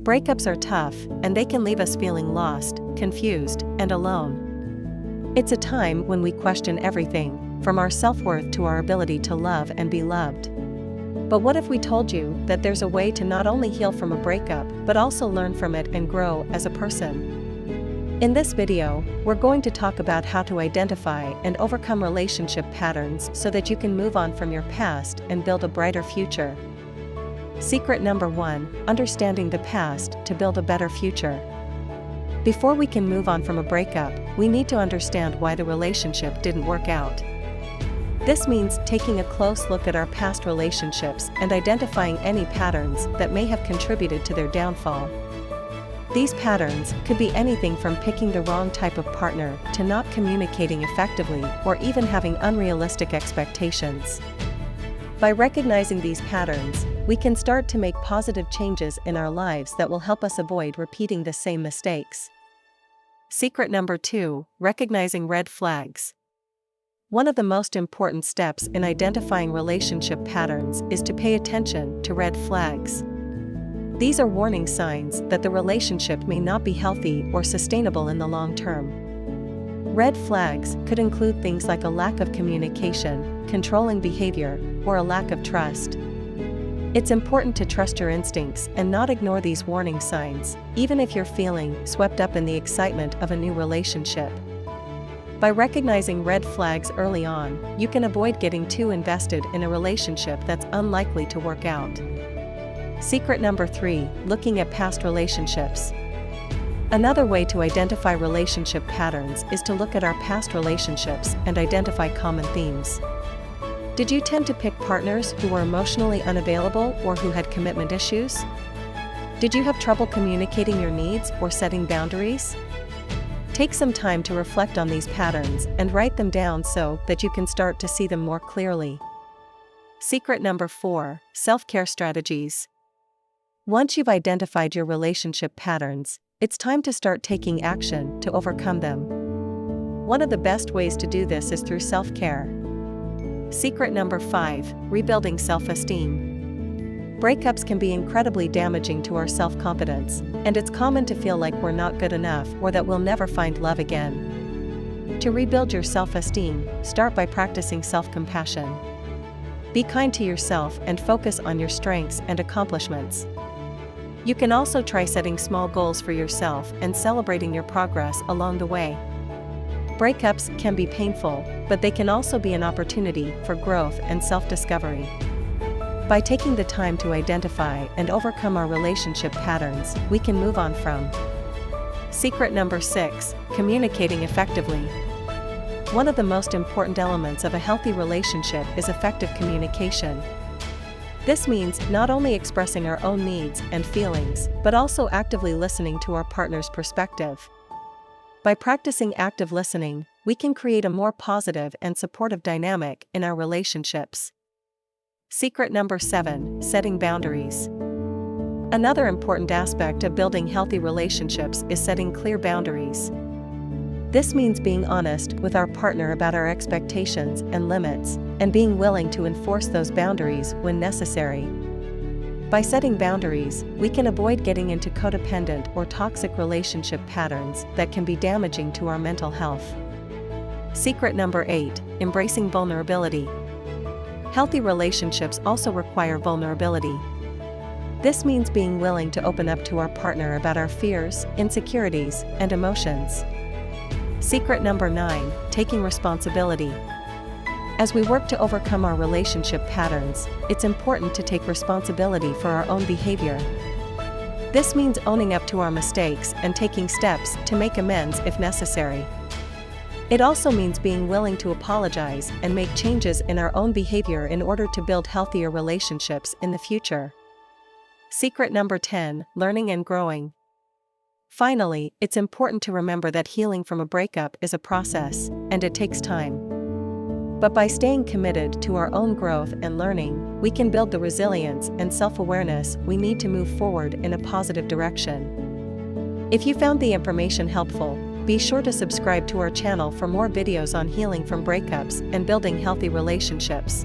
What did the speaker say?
Breakups are tough, and they can leave us feeling lost, confused, and alone. It's a time when we question everything, from our self-worth to our ability to love and be loved. But what if we told you that there's a way to not only heal from a breakup, but also learn from it and grow as a person? In this video, we're going to talk about how to identify and overcome relationship patterns so that you can move on from your past and build a brighter future. Secret number 1: understanding the past to build a better future. Before we can move on from a breakup, we need to understand why the relationship didn't work out. This means taking a close look at our past relationships and identifying any patterns that may have contributed to their downfall. These patterns could be anything from picking the wrong type of partner to not communicating effectively or even having unrealistic expectations. By recognizing these patterns, we can start to make positive changes in our lives that will help us avoid repeating the same mistakes. Secret number 2: recognizing red flags. One of the most important steps in identifying relationship patterns is to pay attention to red flags. These are warning signs that the relationship may not be healthy or sustainable in the long term. Red flags could include things like a lack of communication, controlling behavior, or a lack of trust. It's important to trust your instincts and not ignore these warning signs, even if you're feeling swept up in the excitement of a new relationship. By recognizing red flags early on, you can avoid getting too invested in a relationship that's unlikely to work out. Secret number 3: looking at past relationships. Another way to identify relationship patterns is to look at our past relationships and identify common themes. Did you tend to pick partners who were emotionally unavailable or who had commitment issues? Did you have trouble communicating your needs or setting boundaries? Take some time to reflect on these patterns and write them down so that you can start to see them more clearly. Secret number 4: self-care strategies. Once you've identified your relationship patterns, it's time to start taking action to overcome them. One of the best ways to do this is through self-care. Secret number 5: rebuilding self-esteem. Breakups can be incredibly damaging to our self-confidence, and it's common to feel like we're not good enough or that we'll never find love again. To rebuild your self-esteem, start by practicing self-compassion. Be kind to yourself and focus on your strengths and accomplishments. You can also try setting small goals for yourself and celebrating your progress along the way. Breakups can be painful, but they can also be an opportunity for growth and self-discovery. By taking the time to identify and overcome our relationship patterns, we can move on from. Secret number 6: communicating effectively. One of the most important elements of a healthy relationship is effective communication. This means not only expressing our own needs and feelings, but also actively listening to our partner's perspective. By practicing active listening, we can create a more positive and supportive dynamic in our relationships. Secret number 7: setting boundaries. Another important aspect of building healthy relationships is setting clear boundaries. This means being honest with our partner about our expectations and limits, and being willing to enforce those boundaries when necessary. By setting boundaries, we can avoid getting into codependent or toxic relationship patterns that can be damaging to our mental health. Secret number 8: embracing vulnerability. Healthy relationships also require vulnerability. This means being willing to open up to our partner about our fears, insecurities, and emotions. Secret number 9: taking responsibility. As we work to overcome our relationship patterns, it's important to take responsibility for our own behavior. This means owning up to our mistakes and taking steps to make amends if necessary. It also means being willing to apologize and make changes in our own behavior in order to build healthier relationships in the future. Secret number 10: learning and growing. Finally, it's important to remember that healing from a breakup is a process, and it takes time. But by staying committed to our own growth and learning, we can build the resilience and self-awareness we need to move forward in a positive direction. If you found the information helpful, be sure to subscribe to our channel for more videos on healing from breakups and building healthy relationships.